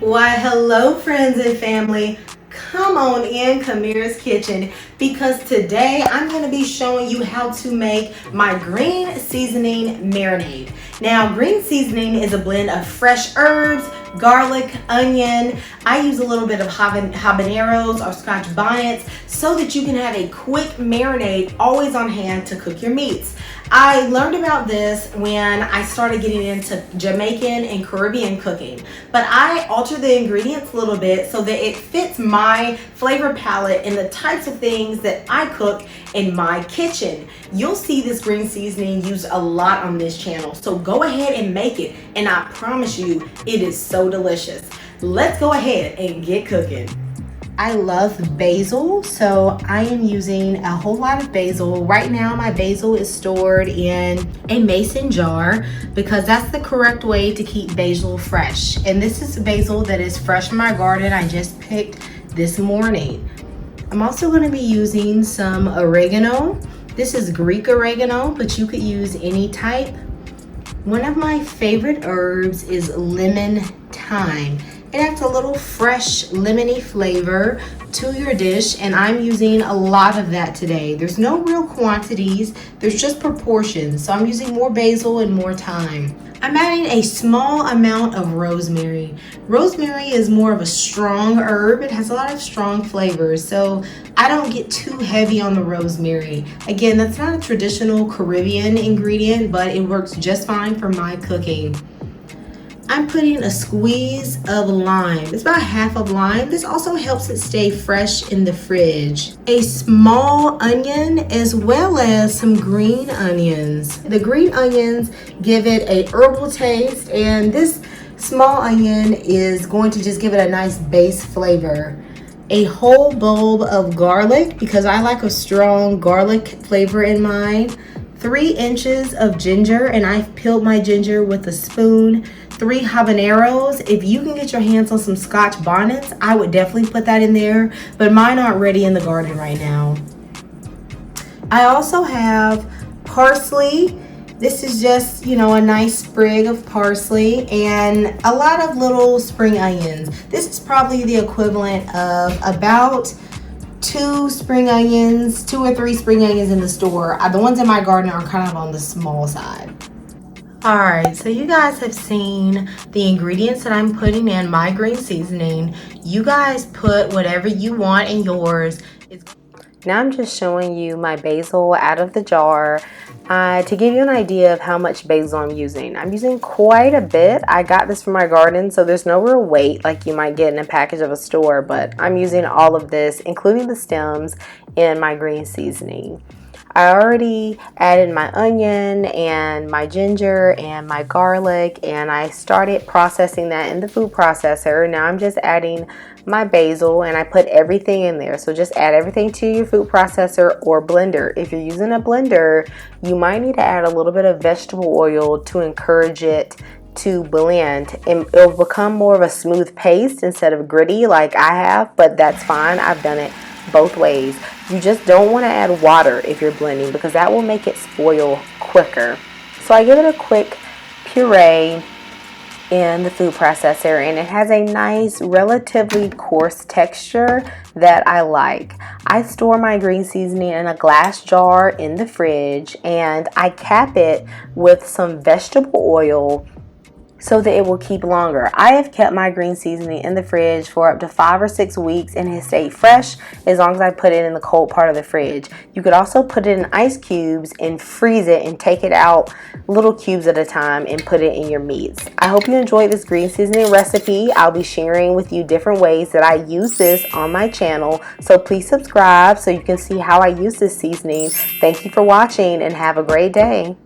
Why, hello friends and family. Come on in Kamira's Kitchen because today I'm going to be showing you how to make my green seasoning marinade. Now, green seasoning is a blend of fresh herbs, garlic, onion. I use a little bit of habaneros or scotch bonnets so that you can have a quick marinade always on hand to cook your meats. I learned about this when I started getting into Jamaican and Caribbean cooking, but I altered the ingredients a little bit so that it fits my flavor palette and the types of things that I cook in my kitchen. You'll see this green seasoning used a lot on this channel, so go ahead and make it, and I promise you it is so delicious. Let's go ahead and get cooking. I love basil, so I am using a whole lot of basil. Right now my basil is stored in a mason jar because that's the correct way to keep basil fresh. And this is basil that is fresh from my garden. I just picked this morning. I'm also going to be using some oregano. This is Greek oregano, but you could use any type. One of my favorite herbs is lemon thyme. It adds a little fresh lemony flavor to your dish, and I'm using a lot of that today. There's no real quantities, there's just proportions. So I'm using more basil and more thyme. I'm adding a small amount of rosemary. Rosemary is more of a strong herb. It has a lot of strong flavors, so I don't get too heavy on the rosemary. Again, that's not a traditional Caribbean ingredient, but it works just fine for my cooking. I'm putting a squeeze of lime. It's about half of lime. This also helps it stay fresh in the fridge. A small onion as well as some green onions. The green onions give it a herbal taste, and this small onion is going to just give it a nice base flavor. A whole bulb of garlic because I like a strong garlic flavor in mine. 3 inches of ginger, and I've peeled my ginger with a spoon. 3 habaneros. If you can get your hands on some scotch bonnets, I would definitely put that in there, but mine aren't ready in the garden right now. I also have parsley. This is just, you know, a nice sprig of parsley and a lot of little spring onions. This is probably the equivalent of about 2 spring onions, 2 or 3 spring onions in the store. The ones in my garden are kind of on the small side. Alright, so you guys have seen the ingredients that I'm putting in my green seasoning. You guys put whatever you want in yours. Now I'm just showing you my basil out of the jar to give you an idea of how much basil I'm using. I'm using quite a bit. I got this from my garden, so there's no real weight like you might get in a package of a store, but I'm using all of this, including the stems, in my green seasoning. I already added my onion and my ginger and my garlic, and I started processing that in the food processor. Now I'm just adding my basil, and I put everything in there. So just add everything to your food processor or blender. If you're using a blender, you might need to add a little bit of vegetable oil to encourage it to blend, and it'll become more of a smooth paste instead of gritty like I have, but that's fine. I've done it both ways. You just don't want to add water if you're blending because that will make it spoil quicker. So I give it a quick puree in the food processor, and it has a nice relatively coarse texture that I like. I store my green seasoning in a glass jar in the fridge, and I cap it with some vegetable oil so that it will keep longer. I have kept my green seasoning in the fridge for up to 5 or 6 weeks, and it stayed fresh as long as I put it in the cold part of the fridge. You could also put it in ice cubes and freeze it and take it out little cubes at a time and put it in your meats. I hope you enjoyed this green seasoning recipe. I'll be sharing with you different ways that I use this on my channel, so please subscribe so you can see how I use this seasoning. Thank you for watching and have a great day.